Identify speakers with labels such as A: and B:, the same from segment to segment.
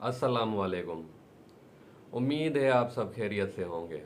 A: अस्सलाम वालेकुम। उम्मीद है आप सब खैरियत से होंगे।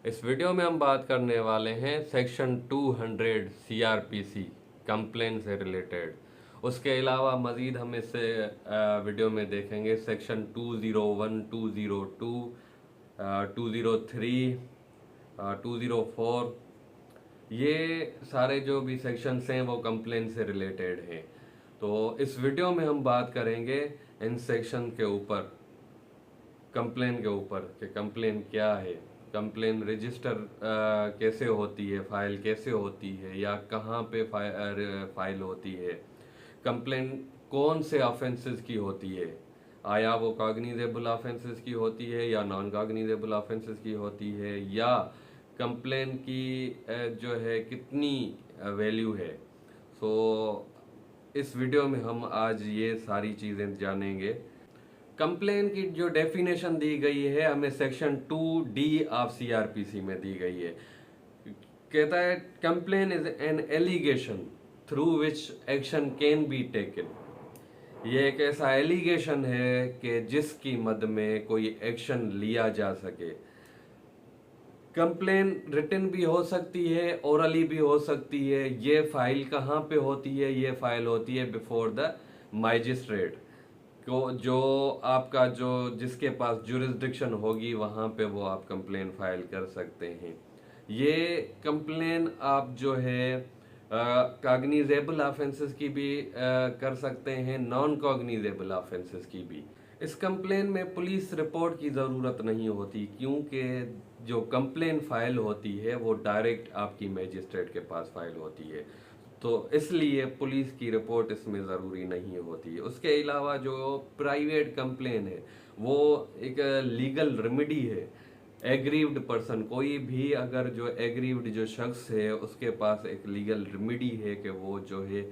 A: इस वीडियो में हम बात करने वाले हैं सेक्शन 200 सीआरपीसी कंप्लेन से रिलेटेड। उसके अलावा मज़ीद हम इससे वीडियो में देखेंगे सेक्शन 201, 202, 203, 204। ये सारे जो भी सेक्शंस हैं वो कंप्लेन से रिलेटेड हैं। तो इस वीडियो में हम बात करेंगे इन सेक्शन के ऊपर, कंप्लेन के ऊपर कि कंप्लेन क्या है, कंप्लेन रजिस्टर कैसे होती है, फाइल कैसे होती है या कहाँ पे फाइल होती है, कंप्लेन कौन से ऑफेंसेस की होती है, आया वो कॉग्निजेबल ऑफेंसेस की होती है या नॉन कॉग्निजेबल ऑफेंसेस की होती है, या कंप्लेन की जो है कितनी वैल्यू है। सो इस वीडियो में हम आज ये सारी चीज़ें जानेंगे। कंप्लेन की जो डेफिनेशन दी गई है हमें सेक्शन 2D ऑफ सीआरपीसी में दी गई है। कहता है complain is an allegation through which action can be taken. ये एक ऐसा एलिगेशन है कि जिसकी मद में कोई एक्शन लिया जा सके। कंप्लेन रिटन भी हो सकती है, ओरली भी हो सकती है। ये फाइल कहाँ पे होती है? ये फाइल होती है बिफोर द मैजिस्ट्रेट को, जो आपका जो जिसके पास जुरिस्डिक्शन होगी वहाँ पे वो आप कंप्लेन फाइल कर सकते हैं। ये कंप्लेन आप जो है कॉग्निजेबल ऑफेंसेस की भी कर सकते हैं, नॉन कॉग्निजेबल ऑफेंसेस की भी। इस कंप्लेन में पुलिस रिपोर्ट की ज़रूरत नहीं होती, क्योंकि जो कंप्लेन फाइल होती है वो डायरेक्ट आपकी मैजिस्ट्रेट के पास फाइल होती है, तो इसलिए पुलिस की रिपोर्ट इसमें ज़रूरी नहीं होती है। उसके अलावा जो प्राइवेट कंप्लेन है वो एक लीगल रेमेडी है। एग्रीव्ड पर्सन, कोई भी अगर जो एग्रीव्ड जो शख्स है उसके पास एक लीगल रेमेडी है कि वो जो है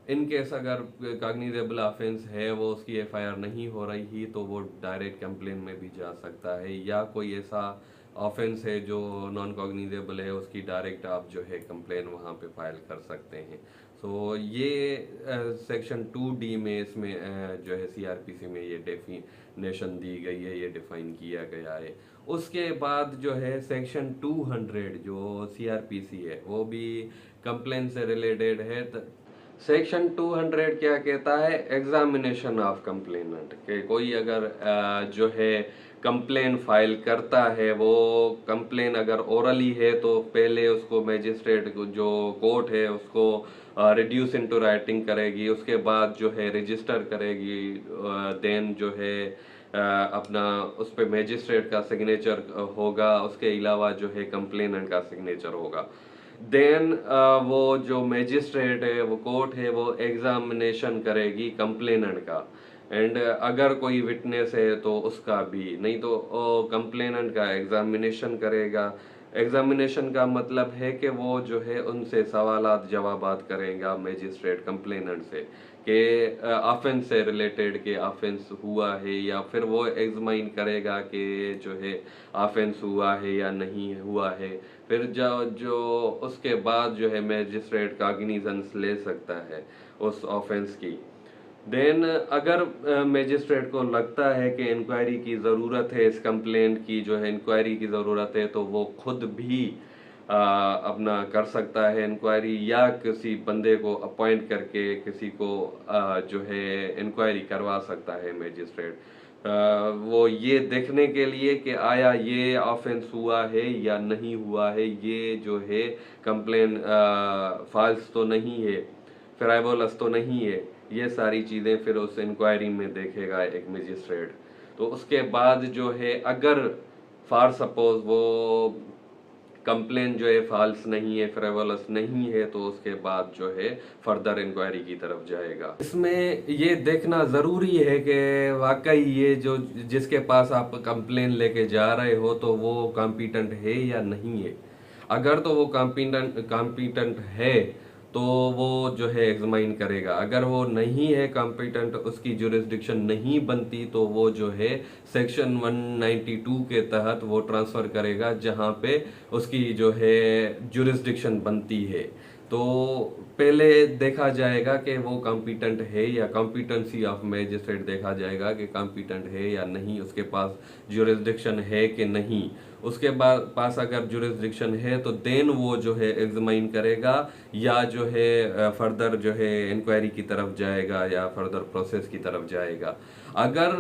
A: इन केस अगर कॉग्निजेबल ऑफेंस है, वो उसकी एफआईआर नहीं हो रही तो वो डायरेक्ट कंप्लेन में भी जा सकता है, या कोई ऐसा ऑफेंस है जो नॉन कॉग्निजेबल है उसकी डायरेक्ट आप जो है कंप्लेन वहाँ पे फाइल कर सकते हैं। सो ये सेक्शन 2D में इसमें जो है सीआरपीसी में ये डेफिनेशन दी गई है, ये डिफाइन किया गया है। उसके बाद जो है सेक्शन 200 जो सीआरपीसी है वो भी कंप्लेन से रिलेटेड है। सेक्शन 200 क्या कहता है? एग्जामिनेशन ऑफ कंप्लेनेंट के कोई अगर जो है कंप्लेन फाइल करता है, वो कंप्लेन अगर ओरली है तो पहले उसको मैजिस्ट्रेट जो कोर्ट है उसको रिड्यूस इनटू राइटिंग करेगी, उसके बाद जो है रजिस्टर करेगी, देन जो है अपना उस पर मैजिस्ट्रेट का सिग्नेचर होगा, उसके अलावा जो है कंप्लेनेंट का सिग्नेचर होगा। देन वो जो मैजिस्ट्रेट है, वो कोर्ट है, वो एग्जामिनेशन करेगी कंप्लेनेंट का। एंड अगर कोई विटनेस है तो उसका भी, नहीं तो कंप्लेनेंट का एग्जामिनेशन करेगा। एग्जामिनेशन का मतलब है कि वो जो है उनसे सवालात जवाबात करेगा मैजिस्ट्रेट कंप्लेनेंट से कि ऑफेंस से रिलेटेड के ऑफेंस हुआ है, या फिर वो एग्जामाइन करेगा कि जो है ऑफेंस हुआ है या नहीं हुआ है। फिर जो उसके बाद जो है मैजिस्ट्रेट कॉग्निजेंस ले सकता है उस ऑफेंस की। देन अगर मैजिस्ट्रेट को लगता है कि इंक्वायरी की ज़रूरत है, इस कंप्लेंट की जो है इंक्वायरी की ज़रूरत है, तो वो खुद भी अपना कर सकता है इंक्वायरी, या किसी बंदे को अपॉइंट करके किसी को जो है इंक्वायरी करवा सकता है मैजिस्ट्रेट। वो ये देखने के लिए कि आया ये ऑफेंस हुआ है या नहीं हुआ है, ये जो है कंप्लेन फॉल्स तो नहीं है, फ्राइवोलस तो नहीं है। ये सारी चीज़ें फिर उस इंक्वायरी में देखेगा एक मजिस्ट्रेट। तो उसके बाद जो है अगर फॉर सपोज वो कंप्लेन जो है फॉल्स नहीं है, फ्रेवलस नहीं है, तो उसके बाद जो है फर्दर इंक्वायरी की तरफ जाएगा। इसमें ये देखना ज़रूरी है कि वाकई ये जो जिसके पास आप कंप्लेन लेके जा रहे हो तो वो कॉम्पिटेंट है या नहीं है। अगर तो वो कॉम्पिटेंट है तो वो जो है एग्जामाइन करेगा। अगर वो नहीं है कॉम्पिटेंट, उसकी जुरिस्डिक्शन नहीं बनती, तो वो जो है सेक्शन 192 के तहत वो ट्रांसफ़र करेगा जहाँ पे उसकी जो है जुरिस्डिक्शन बनती है। तो पहले देखा जाएगा कि वो कॉम्पिटेंट है या कॉम्पिटेंसी ऑफ मैजिस्ट्रेट देखा जाएगा कि कॉम्पिटेंट है या नहीं, उसके पास ज्यूरिसडिक्शन है कि नहीं। उसके बाद पास अगर ज्यूरिसडिक्शन है तो देन वो जो है एग्जामाइन करेगा या जो है फर्दर जो है इंक्वायरी की तरफ जाएगा या फर्दर प्रोसेस की तरफ जाएगा। अगर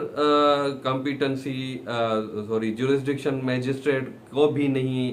A: कॉम्पिटेंसी ज्यूरिसडिक्शन मैजिस्ट्रेट को भी नहीं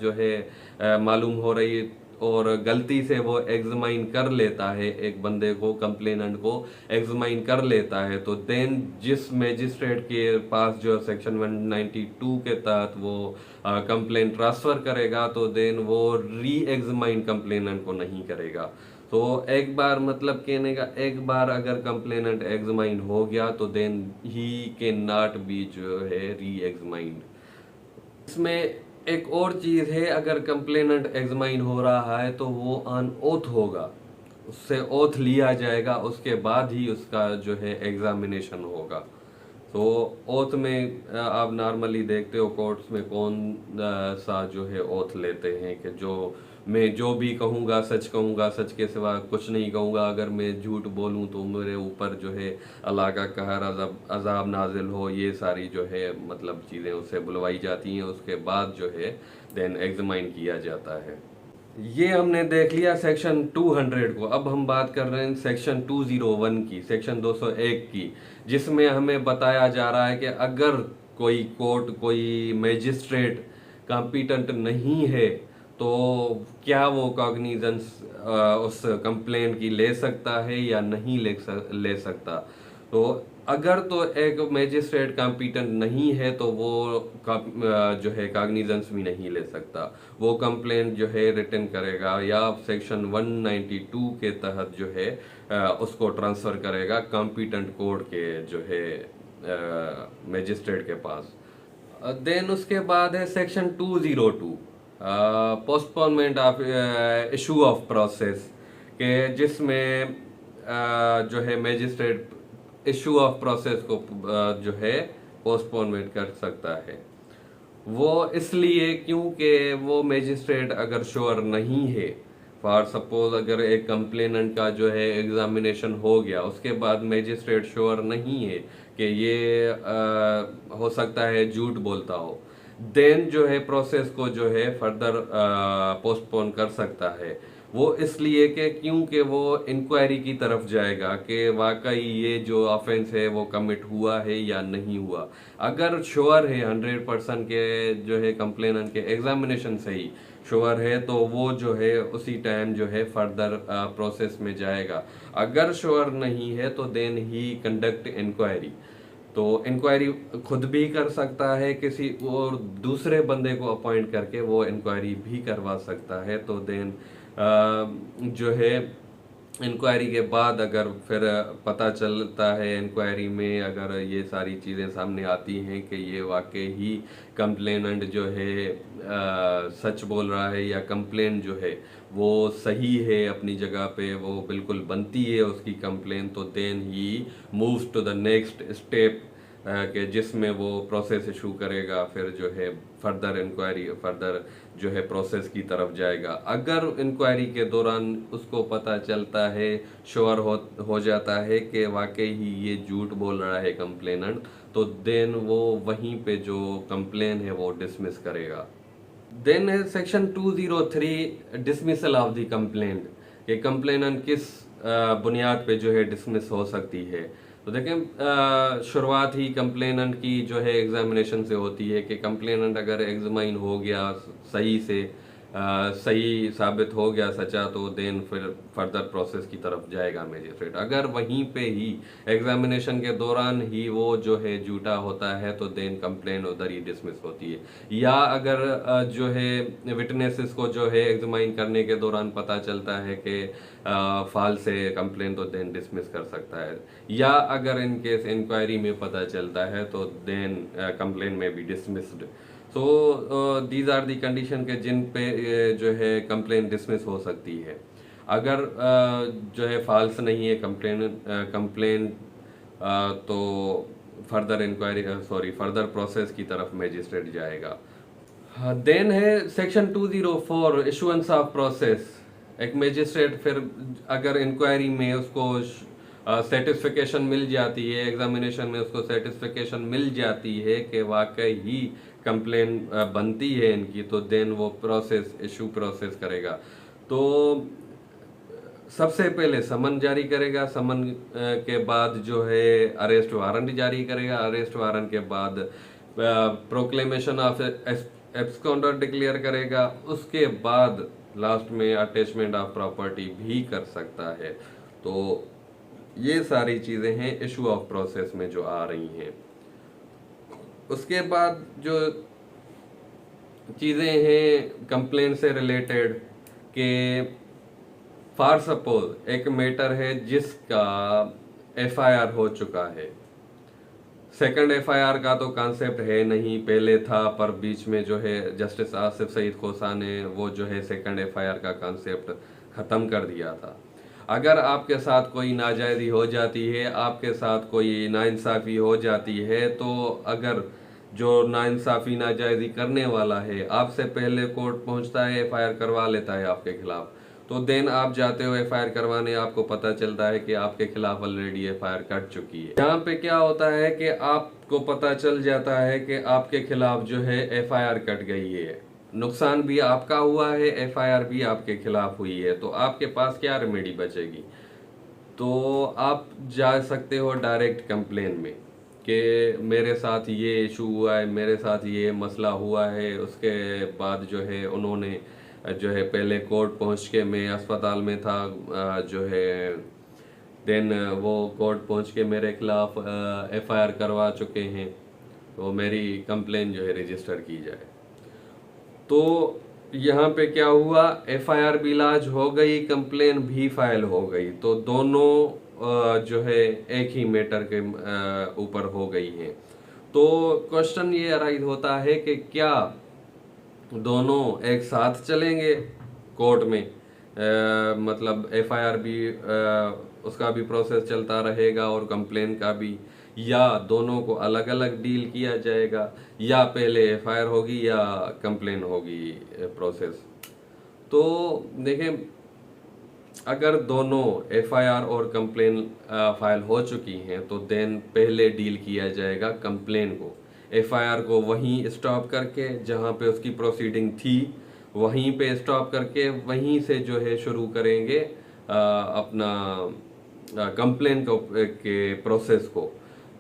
A: जो है मालूम हो रही और गलती से वो एग्जामाइन कर लेता है, एक बंदे को कंप्लेनेंट को एग्जामाइन कर लेता है, तो देन जिस मैजिस्ट्रेट के पास जो सेक्शन 192 के तहत वो कंप्लेंट ट्रांसफर करेगा तो देन वो री एग्जामाइन कंप्लेनेंट को नहीं करेगा। तो एक बार मतलब कहने का, एक बार अगर कंप्लेनेंट एग्जामाइन हो गया तो then he can not be जो है री एग्जामाइंड। इसमें एक और चीज है, अगर कंप्लेनेंट एग्जामाइन हो रहा है तो वो ऑन ओथ होगा, उससे ओथ लिया जाएगा, उसके बाद ही उसका जो है एग्जामिनेशन होगा। तो ओथ में आप नॉर्मली देखते हो कोर्ट्स में कौन सा जो है ओथ लेते हैं कि जो मैं जो भी कहूँगा सच कहूँगा, सच के सिवा कुछ नहीं कहूँगा, अगर मैं झूठ बोलूँ तो मेरे ऊपर जो है अल्लाह का कहर अजाब नाजिल हो, ये सारी जो है मतलब चीज़ें उससे बुलवाई जाती हैं। उसके बाद जो है देन एग्जामाइन किया जाता है। ये हमने देख लिया सेक्शन 200 को। अब हम बात कर रहे हैं सेक्शन 201 की, सेक्शन 201 की, जिसमें हमें बताया जा रहा है कि अगर कोई कोर्ट, कोई मैजिस्ट्रेट कॉम्पिटेंट नहीं है तो क्या वो कॉग्निजेंस उस कंप्लेंट की ले सकता है या नहीं ले सकता। तो अगर तो एक मैजिस्ट्रेट कॉम्पिटेंट नहीं है तो वो जो है कॉग्निजेंस भी नहीं ले सकता, वो कंप्लेंट जो है रिटर्न करेगा या सेक्शन 192 के तहत जो है उसको ट्रांसफर करेगा कॉम्पिटेंट कोर्ट के जो है मैजिस्ट्रेट के पास। देन उसके बाद है section 202 postponement of issue of process के, जिसमें जो है मैजिस्ट्रेट इशू ऑफ प्रोसेस को जो है पोस्टपोनमेंट कर सकता है। वो इसलिए क्योंकि वो मैजिस्ट्रेट अगर श्योर नहीं है, फॉर सपोज अगर एक कंप्लेनेंट का जो है एग्जामिनेशन हो गया, उसके बाद मैजिस्ट्रेट श्योर नहीं है कि ये हो सकता है झूठ बोलता हो, देन जो है प्रोसेस को जो है फर्दर पोस्टपोन कर सकता है। वो इसलिए कि क्योंकि वो इंक्वायरी की तरफ जाएगा कि वाकई ये जो ऑफेंस है वो कमिट हुआ है या नहीं हुआ। अगर श्योर है 100% के जो है कंप्लेनेंट के एग्जामिनेशन से ही श्योर है तो वो जो है उसी टाइम जो है फर्दर प्रोसेस में जाएगा। अगर श्योर नहीं है तो देन ही कंडक्ट इंक्वायरी। तो इंक्वायरी खुद भी कर सकता है, किसी और दूसरे बंदे को अपॉइंट करके वो इंक्वायरी भी करवा सकता है। तो देन जो है इंक्वायरी के बाद अगर फिर पता चलता है इंक्वायरी में अगर ये सारी चीज़ें सामने आती हैं कि ये वाकई ही कंप्लेनेंट जो है सच बोल रहा है या कंप्लेन जो है वो सही है अपनी जगह पे, वो बिल्कुल बनती है उसकी कंप्लेन, तो then he moves to the next step कि जिसमें वो प्रोसेस इशू करेगा, फिर जो है फर्दर इंक्वायरी, फर्दर जो है प्रोसेस की तरफ जाएगा। अगर इंक्वायरी के दौरान उसको पता चलता है, श्योर हो जाता है कि वाकई ही ये झूठ बोल रहा है कंप्लेनेंट, तो देन वो वहीं पे जो कंप्लेन है वो डिसमिस करेगा। देन है section 203 dismissal of the complaint, कि कंप्लेनेंट किस बुनियाद पे जो है डिसमिस हो सकती है। तो देखें शुरुआत ही कंप्लेनेंट की जो है एग्जामिनेशन से होती है कि कंप्लेनेंट अगर एग्जामाइन हो गया सही से, सही साबित हो गया सच्चा, तो देन फिर फर्दर प्रोसेस की तरफ जाएगा मैजिस्ट्रेट। अगर वहीं पे ही एग्जामिनेशन के दौरान ही वो जो है झूठा होता है तो देन कंप्लेन उधर ही डिसमिस होती है। या अगर जो है विटनेसेस को जो है एग्जामाइन करने के दौरान पता चलता है कि फॉल्स है कंप्लेन, तो देन डिसमिस कर सकता है। या अगर इन केस इंक्वायरी में पता चलता है तो देन कंप्लेन में भी dismissed. So these are the condition के जिन पे जो है कंप्लेन डिसमिस हो सकती है। अगर जो है फॉल्स नहीं है कंप्लेन तो फर्दर इंक्वायरी फर्दर प्रोसेस की तरफ मैजिस्ट्रेट जाएगा। देन है सेक्शन 204 इशुएंस ऑफ प्रोसेस, एक मजिस्ट्रेट फिर अगर इंक्वायरी में उसको सेटिस्फिकेशन मिल जाती है, एग्जामिनेशन में उसको सेटिस्फिकेशन मिल जाती है कि वाकई ही कंप्लेन बनती है इनकी, तो देन वो प्रोसेस इशू प्रोसेस करेगा। तो सबसे पहले समन जारी करेगा, समन के बाद जो है अरेस्ट वारंट जारी करेगा, अरेस्ट वारंट के बाद प्रोक्लेमेशन ऑफ एब्सकॉन्डर डिक्लेयर करेगा, उसके बाद लास्ट में अटैचमेंट ऑफ प्रॉपर्टी भी कर सकता है। तो ये सारी चीज़ें हैं इशू ऑफ प्रोसेस में जो आ रही हैं। उसके बाद जो चीज़ें हैं कंप्लेन से रिलेटेड के फॉर सपोज एक मैटर है जिसका एफआईआर हो चुका है, सेकंड एफआईआर का तो कॉन्सेप्ट है नहीं, पहले था पर बीच में जो है जस्टिस आसिफ सईद खोसा ने वो जो है सेकंड एफआईआर का कॉन्सेप्ट ख़त्म कर दिया था। अगर आपके साथ कोई नाजायज़ी हो जाती है, आपके साथ कोई नाइंसाफ़ी हो जाती है, तो अगर जो नाइंसाफ़ी नाजायज़ी करने वाला है आपसे पहले कोर्ट पहुंचता है, एफआईआर करवा लेता है आपके खिलाफ, तो देन आप जाते हो एफआईआर करवाने, आपको पता चलता है कि आपके खिलाफ ऑलरेडी एफआईआर कट चुकी है। यहाँ पे क्या होता है कि आपको पता चल जाता है कि आपके खिलाफ जो है एफआईआर कट गई है, नुकसान भी आपका हुआ है, एफआईआर भी आपके खिलाफ हुई है, तो आपके पास क्या रेमेडी बचेगी? तो आप जा सकते हो डायरेक्ट कंप्लेन में कि मेरे साथ ये इशू हुआ है, मेरे साथ ये मसला हुआ है। उसके बाद जो है उन्होंने जो है पहले कोर्ट पहुंच के, मैं अस्पताल में था जो है, देन वो कोर्ट पहुंच के मेरे खिलाफ एफआईआर करवा चुके हैं, तो मेरी कंप्लेन जो है रजिस्टर की जाए। तो यहाँ पे क्या हुआ, एफआईआर भी लॉन्च हो गई, कंप्लेन भी फाइल हो गई, तो दोनों जो है एक ही मैटर के ऊपर हो गई हैं। तो क्वेश्चन ये अराइज होता है कि क्या दोनों एक साथ चलेंगे कोर्ट में, मतलब एफआईआर भी उसका भी प्रोसेस चलता रहेगा और कंप्लेन का भी, या दोनों को अलग अलग डील किया जाएगा, या पहले एफआईआर होगी या कंप्लेन होगी प्रोसेस। तो देखें, अगर दोनों एफआईआर और कंप्लेन फाइल हो चुकी हैं तो देन पहले डील किया जाएगा कंप्लेन को, एफआईआर को वहीं स्टॉप करके जहां पे उसकी प्रोसीडिंग थी वहीं पे स्टॉप करके वहीं से जो है शुरू करेंगे अपना कंप्लेन के प्रोसेस को।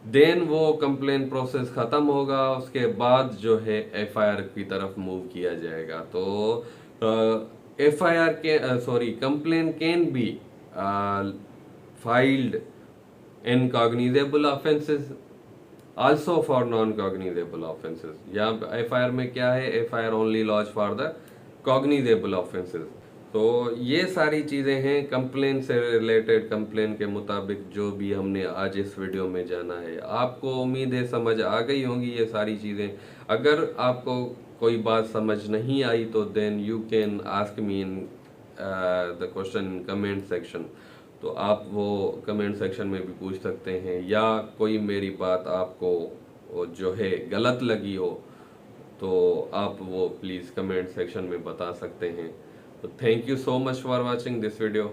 A: देन वो कंप्लेन प्रोसेस ख़त्म होगा, उसके बाद जो है एफआईआर की तरफ मूव किया जाएगा। तो एफआईआर के complain can be filed in cognizable offences also for non cognizable offences. यहाँ एफआईआर में क्या है, FIR only lodges for the cognizable offences. तो ये सारी चीज़ें हैं कंप्लेन से रिलेटेड, कंप्लेन के मुताबिक जो भी हमने आज इस वीडियो में जाना है। आपको उम्मीद है समझ आ गई होंगी ये सारी चीज़ें। अगर आपको कोई बात समझ नहीं आई तो then you can ask me in the question comment section. तो आप वो कमेंट सेक्शन में भी पूछ सकते हैं, या कोई मेरी बात आपको जो है गलत लगी हो तो आप वो प्लीज़ कमेंट सेक्शन में बता सकते हैं। तो thank you so much for watching this video.